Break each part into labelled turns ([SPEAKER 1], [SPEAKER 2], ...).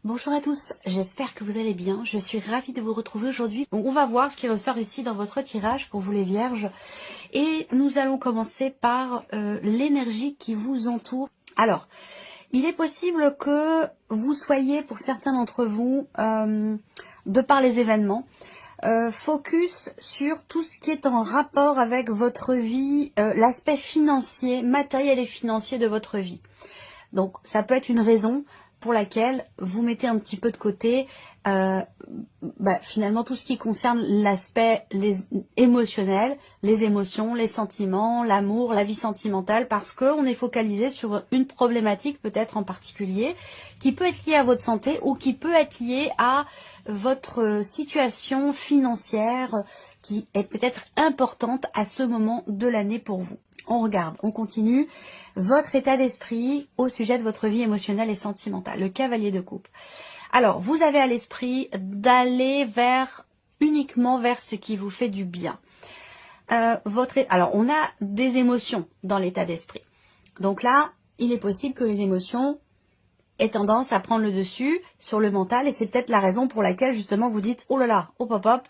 [SPEAKER 1] Bonjour à tous, j'espère que vous allez bien. Je suis ravie de vous retrouver aujourd'hui. Donc on va voir ce qui ressort ici dans votre tirage pour vous les vierges. Et nous allons commencer par l'énergie qui vous entoure. Alors, il est possible que vous soyez, pour certains d'entre vous, de par les événements, focus sur tout ce qui est en rapport avec votre vie, l'aspect financier, matériel et financier de votre vie. Donc ça peut être une raison pour laquelle vous mettez un petit peu de côté finalement tout ce qui concerne l'aspect émotionnel, les émotions, les sentiments, l'amour, la vie sentimentale, parce qu'on est focalisé sur une problématique peut-être en particulier qui peut être liée à votre santé ou qui peut être liée à votre situation financière qui est peut-être importante à ce moment de l'année pour vous. On regarde, on continue. Votre état d'esprit au sujet de votre vie émotionnelle et sentimentale. Le cavalier de coupe. Alors, vous avez à l'esprit d'aller uniquement vers ce qui vous fait du bien. Alors, on a des émotions dans l'état d'esprit. Donc là, il est possible que les émotions aient tendance à prendre le dessus sur le mental. Et c'est peut-être la raison pour laquelle, justement, vous dites, oh là là, hop hop hop,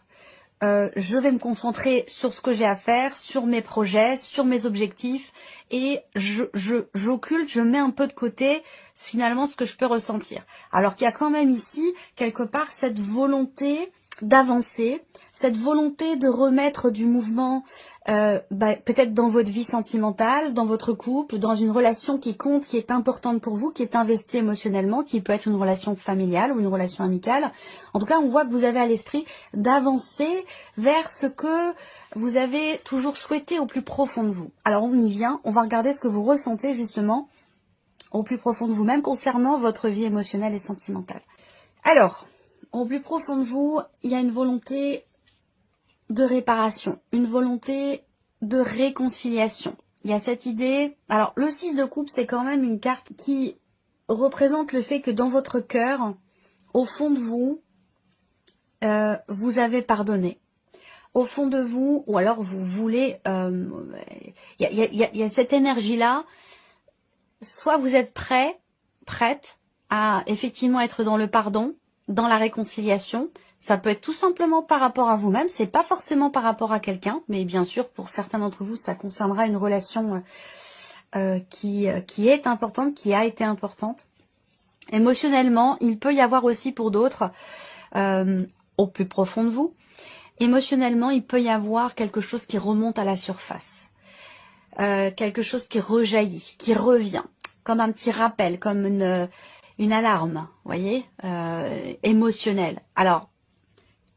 [SPEAKER 1] je vais me concentrer sur ce que j'ai à faire, sur mes projets, sur mes objectifs et j'occulte, je mets un peu de côté finalement ce que je peux ressentir. Alors qu'il y a quand même ici quelque part cette volonté d'avancer, cette volonté de remettre du mouvement peut-être dans votre vie sentimentale, dans votre couple, dans une relation qui compte, qui est importante pour vous, qui est investie émotionnellement, qui peut être une relation familiale ou une relation amicale. En tout cas, on voit que vous avez à l'esprit d'avancer vers ce que vous avez toujours souhaité au plus profond de vous. Alors on y vient, on va regarder ce que vous ressentez justement au plus profond de vous-même concernant votre vie émotionnelle et sentimentale. Alors, au plus profond de vous, il y a une volonté de réparation, une volonté de réconciliation. Il y a cette idée, alors le 6 de coupe, c'est quand même une carte qui représente le fait que dans votre cœur, au fond de vous, vous avez pardonné. Au fond de vous, ou alors vous voulez, il y a cette énergie-là, soit vous êtes prête à effectivement être dans le pardon, dans la réconciliation. Ça peut être tout simplement par rapport à vous-même, c'est pas forcément par rapport à quelqu'un, mais bien sûr pour certains d'entre vous, ça concernera une relation qui est importante, qui a été importante. Émotionnellement, il peut y avoir aussi pour d'autres, au plus profond de vous, émotionnellement, il peut y avoir quelque chose qui remonte à la surface. Quelque chose qui rejaillit, qui revient, comme un petit rappel, comme une alarme, voyez, émotionnelle. Alors,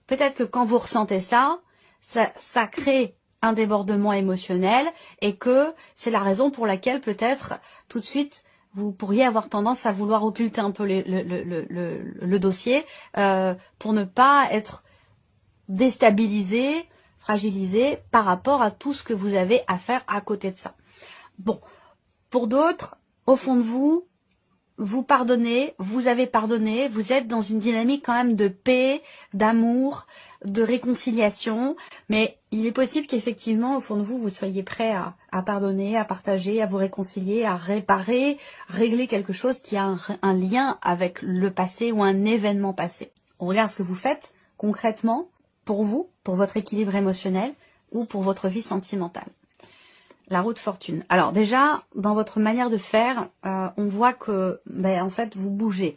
[SPEAKER 1] peut-être que quand vous ressentez ça crée un débordement émotionnel et que c'est la raison pour laquelle peut-être tout de suite vous pourriez avoir tendance à vouloir occulter un peu le dossier pour ne pas être déstabilisé, fragilisé par rapport à tout ce que vous avez à faire à côté de ça. Bon, pour d'autres, au fond de vous, vous pardonnez, vous avez pardonné, vous êtes dans une dynamique quand même de paix, d'amour, de réconciliation, mais il est possible qu'effectivement, au fond de vous, vous soyez prêt à pardonner, à partager, à vous réconcilier, à réparer, régler quelque chose qui a un lien avec le passé ou un événement passé. On regarde ce que vous faites concrètement pour vous, pour votre équilibre émotionnel ou pour votre vie sentimentale. La roue de fortune. Alors déjà, dans votre manière de faire, on voit que, en fait, vous bougez.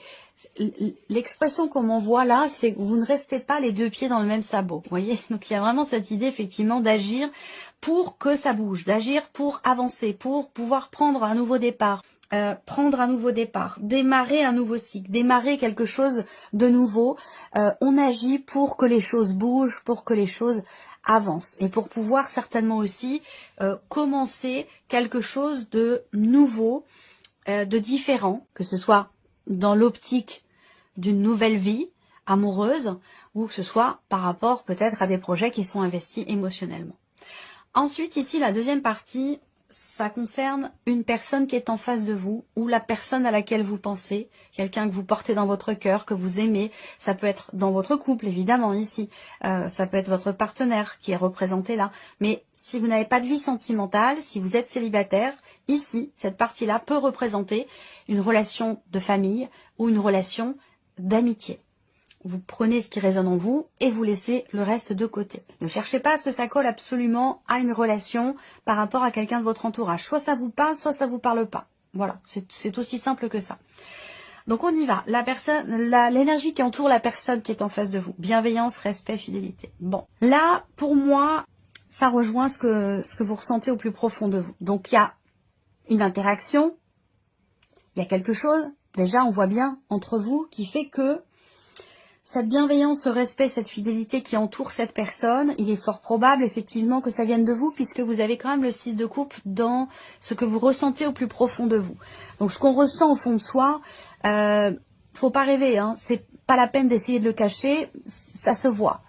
[SPEAKER 1] L'expression qu'on m'envoie là, c'est que vous ne restez pas les deux pieds dans le même sabot. Vous voyez? Donc il y a vraiment cette idée effectivement d'agir pour que ça bouge, d'agir pour avancer, pour pouvoir prendre un nouveau départ. Démarrer un nouveau cycle, démarrer quelque chose de nouveau. On agit pour que les choses bougent, pour que les choses avance et pour pouvoir certainement aussi commencer quelque chose de nouveau, de différent, que ce soit dans l'optique d'une nouvelle vie amoureuse ou que ce soit par rapport peut-être à des projets qui sont investis émotionnellement. Ensuite ici la deuxième partie, ça concerne une personne qui est en face de vous ou la personne à laquelle vous pensez, quelqu'un que vous portez dans votre cœur, que vous aimez. Ça peut être dans votre couple, évidemment, ici. Ça peut être votre partenaire qui est représenté là. Mais si vous n'avez pas de vie sentimentale, si vous êtes célibataire, ici, cette partie-là peut représenter une relation de famille ou une relation d'amitié. Vous prenez ce qui résonne en vous et vous laissez le reste de côté. Ne cherchez pas à ce que ça colle absolument à une relation par rapport à quelqu'un de votre entourage. Soit ça vous parle, soit ça vous parle pas. Voilà, c'est aussi simple que ça. Donc on y va. L'énergie qui entoure la personne qui est en face de vous. Bienveillance, respect, fidélité. Bon, là, pour moi, ça rejoint ce que vous ressentez au plus profond de vous. Donc il y a une interaction, il y a quelque chose, déjà on voit bien entre vous, qui fait que cette bienveillance, ce respect, cette fidélité qui entoure cette personne, il est fort probable effectivement que ça vienne de vous, puisque vous avez quand même le 6 de coupe dans ce que vous ressentez au plus profond de vous. Donc ce qu'on ressent au fond de soi, faut pas rêver, hein, c'est pas la peine d'essayer de le cacher, ça se voit.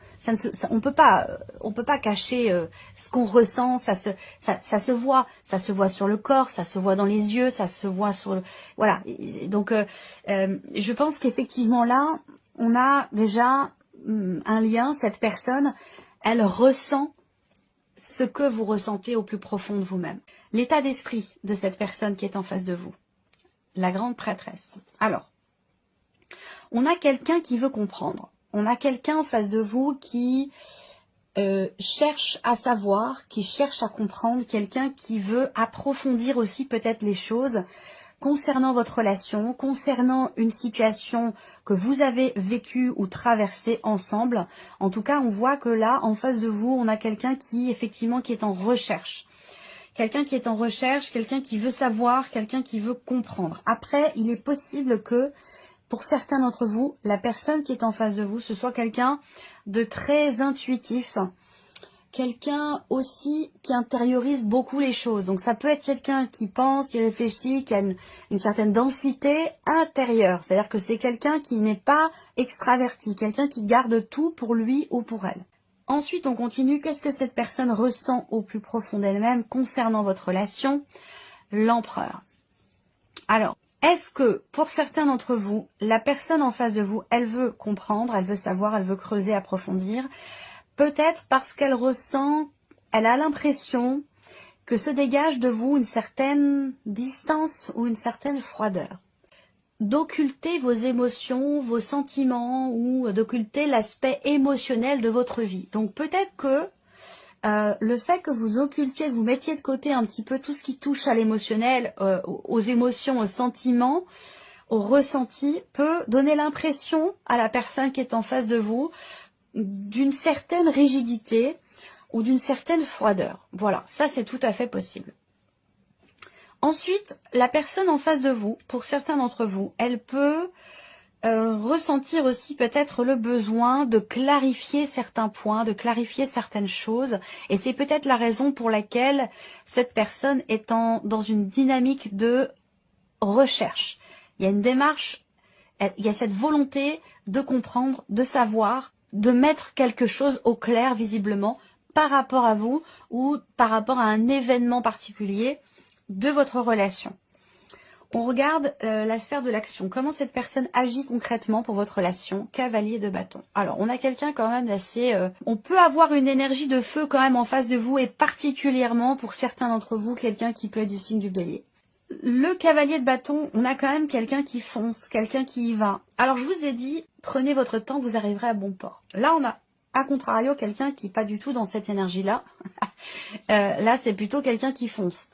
[SPEAKER 1] On peut pas cacher ce qu'on ressent, ça se voit sur le corps, ça se voit dans les yeux, ça se voit sur le, voilà. Donc je pense qu'effectivement là, on a déjà un lien. Cette personne, elle ressent ce que vous ressentez au plus profond de vous-même. L'état d'esprit de cette personne qui est en face de vous, la grande prêtresse. Alors, on a quelqu'un qui veut comprendre. On a quelqu'un en face de vous qui cherche à savoir, qui cherche à comprendre, quelqu'un qui veut approfondir aussi peut-être les choses concernant votre relation, concernant une situation que vous avez vécue ou traversée ensemble. En tout cas, on voit que là, en face de vous, on a quelqu'un qui, effectivement, qui est en recherche. Quelqu'un qui est en recherche, quelqu'un qui veut savoir, quelqu'un qui veut comprendre. Après, il est possible que, pour certains d'entre vous, la personne qui est en face de vous, ce soit quelqu'un de très intuitif, quelqu'un aussi qui intériorise beaucoup les choses. Donc ça peut être quelqu'un qui pense, qui réfléchit, qui a une certaine densité intérieure. C'est-à-dire que c'est quelqu'un qui n'est pas extraverti, quelqu'un qui garde tout pour lui ou pour elle. Ensuite, on continue. Qu'est-ce que cette personne ressent au plus profond d'elle-même concernant votre relation? L'empereur. Alors, est-ce que, pour certains d'entre vous, la personne en face de vous, elle veut comprendre, elle veut savoir, elle veut creuser, approfondir? Peut-être parce qu'elle ressent, elle a l'impression que se dégage de vous une certaine distance ou une certaine froideur. D'occulter vos émotions, vos sentiments ou d'occulter l'aspect émotionnel de votre vie. Donc peut-être que le fait que vous occultiez, que vous mettiez de côté un petit peu tout ce qui touche à l'émotionnel, aux émotions, aux sentiments, aux ressentis, peut donner l'impression à la personne qui est en face de vous d'une certaine rigidité ou d'une certaine froideur. Voilà, ça c'est tout à fait possible. Ensuite, la personne en face de vous, pour certains d'entre vous, elle peut ressentir aussi peut-être le besoin de clarifier certains points, de clarifier certaines choses. Et c'est peut-être la raison pour laquelle cette personne est dans une dynamique de recherche. Il y a une démarche, il y a cette volonté de comprendre, de savoir, de mettre quelque chose au clair visiblement par rapport à vous ou par rapport à un événement particulier de votre relation. On regarde la sphère de l'action. Comment cette personne agit concrètement pour votre relation? Cavalier de bâton. Alors, on a quelqu'un quand même d'assez... on peut avoir une énergie de feu quand même en face de vous et particulièrement pour certains d'entre vous, quelqu'un qui peut être du signe du bélier. Le cavalier de bâton, on a quand même quelqu'un qui fonce, quelqu'un qui y va. Alors, je vous ai dit, prenez votre temps, vous arriverez à bon port. Là, on a, à contrario, quelqu'un qui n'est pas du tout dans cette énergie-là. Là, c'est plutôt quelqu'un qui fonce.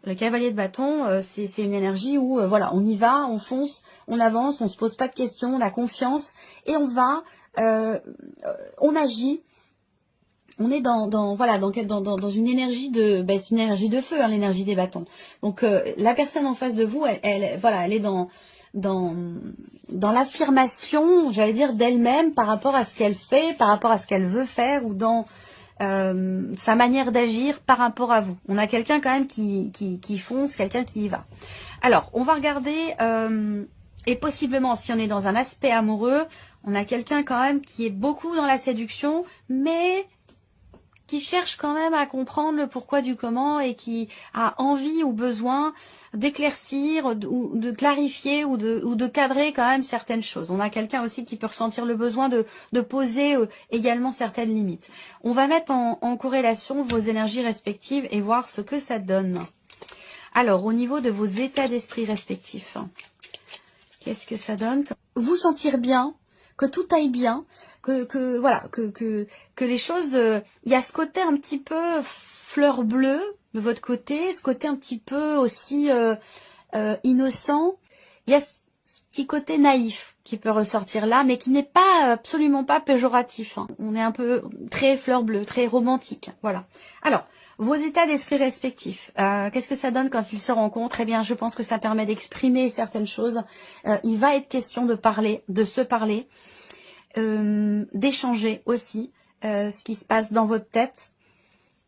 [SPEAKER 1] Le cavalier de bâton, c'est une énergie où, voilà, on y va, on fonce, on avance, on se pose pas de questions, on a confiance et on va, on agit. On est dans une énergie de, c'est une énergie de feu, hein, l'énergie des bâtons. Donc la personne en face de vous, elle est dans l'affirmation, j'allais dire, d'elle-même par rapport à ce qu'elle fait, par rapport à ce qu'elle veut faire ou dans sa manière d'agir par rapport à vous. On a quelqu'un quand même qui fonce, quelqu'un qui y va. Alors, on va regarder, et possiblement, si on est dans un aspect amoureux, on a quelqu'un quand même qui est beaucoup dans la séduction, mais qui cherche quand même à comprendre le pourquoi du comment et qui a envie ou besoin d'éclaircir ou de clarifier ou de cadrer quand même certaines choses. On a quelqu'un aussi qui peut ressentir le besoin de poser également certaines limites. On va mettre en corrélation vos énergies respectives et voir ce que ça donne. Alors, au niveau de vos états d'esprit respectifs, qu'est-ce que ça donne? vous sentir bien, que tout aille bien, voilà, que les choses, il y a ce côté un petit peu fleur bleue de votre côté, ce côté un petit peu aussi innocent. Il y a ce petit côté naïf qui peut ressortir là, mais qui n'est pas absolument pas péjoratif. Hein. On est un peu très fleur bleue, très romantique. Voilà. Alors, vos états d'esprit respectifs, qu'est-ce que ça donne quand ils se rencontrent? Eh bien, je pense que ça permet d'exprimer certaines choses. Il va être question de parler, de se parler, d'échanger aussi ce qui se passe dans votre tête,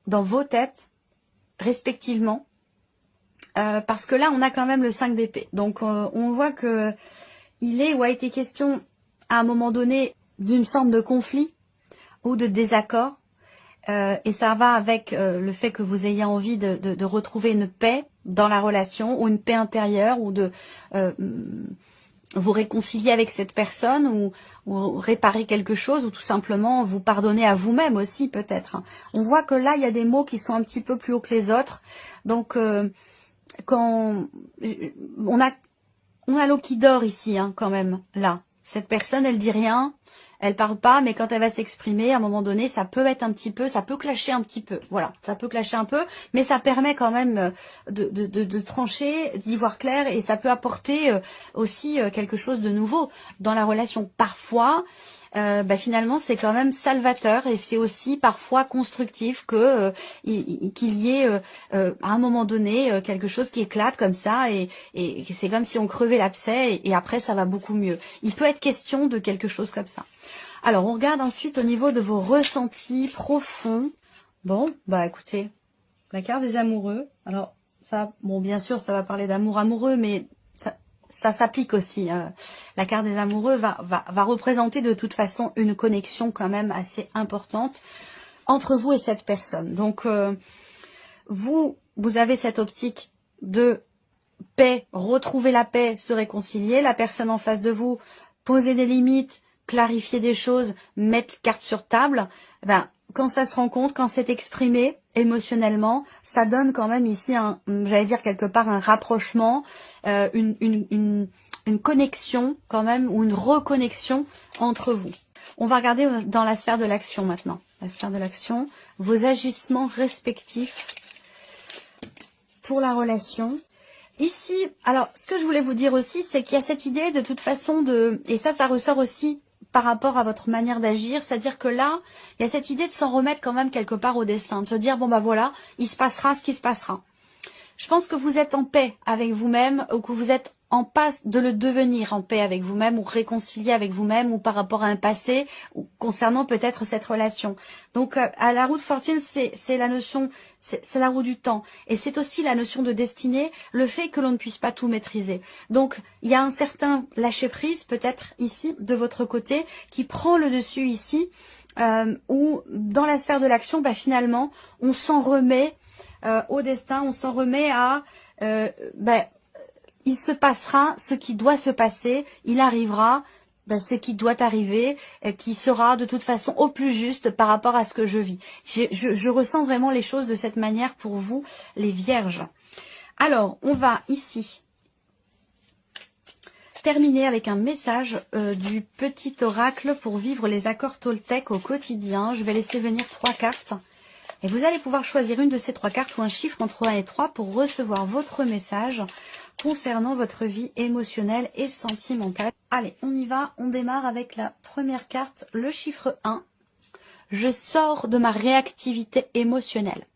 [SPEAKER 1] dans vos têtes, respectivement. Parce que là, on a quand même le 5 d'épée. Donc, on voit que il est ou a été question à un moment donné d'une forme de conflit ou de désaccord. Et ça va avec le fait que vous ayez envie de retrouver une paix dans la relation ou une paix intérieure ou de vous réconcilier avec cette personne ou réparer quelque chose ou tout simplement vous pardonner à vous-même aussi peut-être. On voit que là, il y a des mots qui sont un petit peu plus hauts que les autres. Donc, quand on a l'eau qui dort ici, hein, quand même, là. Cette personne, elle dit rien, elle parle pas, mais quand elle va s'exprimer, à un moment donné, ça peut être un petit peu, ça peut clasher un petit peu. Voilà, ça peut clasher un peu, mais ça permet quand même de trancher, d'y voir clair, et ça peut apporter aussi quelque chose de nouveau dans la relation. Parfois, finalement, c'est quand même salvateur, et c'est aussi parfois constructif que qu'il y ait à un moment donné quelque chose qui éclate comme ça, et c'est comme si on crevait l'abcès, et après ça va beaucoup mieux. Il peut être question de quelque chose comme ça. Alors, on regarde ensuite au niveau de vos ressentis profonds. Bon, bah écoutez, la carte des amoureux. Alors, ça, bon, bien sûr, ça va parler d'amour amoureux, mais ça s'applique aussi. La carte des amoureux va représenter de toute façon une connexion quand même assez importante entre vous et cette personne. Donc, vous avez cette optique de paix, retrouver la paix, se réconcilier. La personne en face de vous, poser des limites, clarifier des choses, mettre carte sur table. Quand ça se rencontre, quand c'est exprimé émotionnellement, ça donne quand même ici j'allais dire quelque part un rapprochement, une connexion quand même, ou une reconnexion entre vous. On va regarder dans la sphère de l'action maintenant. La sphère de l'action, vos agissements respectifs pour la relation. Ici, alors, ce que je voulais vous dire aussi, c'est qu'il y a cette idée de toute façon et ça ressort aussi par rapport à votre manière d'agir, c'est-à-dire que là, il y a cette idée de s'en remettre quand même quelque part au destin, de se dire, bon bah voilà, il se passera ce qui se passera. Je pense que vous êtes en paix avec vous-même, ou que vous êtes en passe de le devenir en paix avec vous-même, ou réconcilié avec vous-même, ou par rapport à un passé, ou concernant peut-être cette relation. Donc, à la roue de fortune, c'est la notion, c'est la roue du temps. Et c'est aussi la notion de destinée, le fait que l'on ne puisse pas tout maîtriser. Donc, il y a un certain lâcher-prise, peut-être ici, de votre côté, qui prend le dessus ici, où, dans la sphère de l'action, finalement, on s'en remet au destin, on s'en remet à il se passera ce qui doit se passer, il arrivera ce qui doit arriver, qui sera de toute façon au plus juste par rapport à ce que je vis. Je ressens vraiment les choses de cette manière pour vous, les vierges. Alors, on va ici terminer avec un message du petit oracle pour vivre les accords Toltec au quotidien. Je vais laisser venir 3 cartes. Et vous allez pouvoir choisir une de ces 3 cartes ou un chiffre entre 1 et 3 pour recevoir votre message concernant votre vie émotionnelle et sentimentale. Allez, on y va. On démarre avec la première carte, le chiffre 1. Je sors de ma réactivité émotionnelle.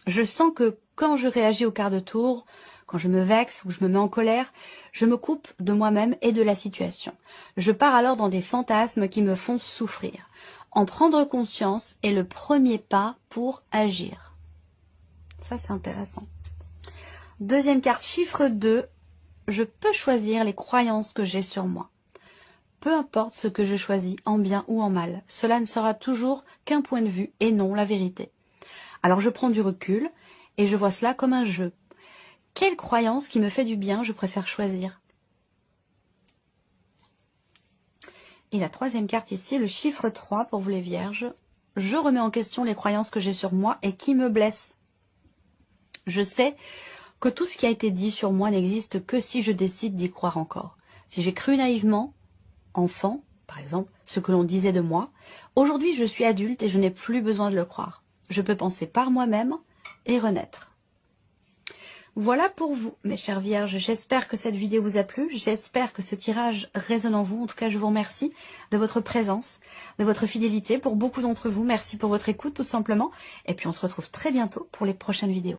[SPEAKER 1] Je sens que quand je réagis au quart de tour, quand je me vexe ou je me mets en colère, je me coupe de moi-même et de la situation. Je pars alors dans des fantasmes qui me font souffrir. En prendre conscience est le premier pas pour agir. Ça, c'est intéressant. Deuxième carte, chiffre 2. Je peux choisir les croyances que j'ai sur moi. Peu importe ce que je choisis, en bien ou en mal, cela ne sera toujours qu'un point de vue et non la vérité. Alors je prends du recul et je vois cela comme un jeu. Quelle croyance qui me fait du bien je préfère choisir? Et la troisième carte ici, le chiffre 3 pour vous les vierges. Je remets en question les croyances que j'ai sur moi et qui me blessent. Je sais que tout ce qui a été dit sur moi n'existe que si je décide d'y croire encore. Si j'ai cru naïvement, enfant, par exemple, ce que l'on disait de moi. Aujourd'hui, je suis adulte et je n'ai plus besoin de le croire. Je peux penser par moi-même et renaître. Voilà pour vous, mes chères vierges. J'espère que cette vidéo vous a plu. J'espère que ce tirage résonne en vous. En tout cas, je vous remercie de votre présence, de votre fidélité. Pour beaucoup d'entre vous, merci pour votre écoute, tout simplement. Et puis, on se retrouve très bientôt pour les prochaines vidéos.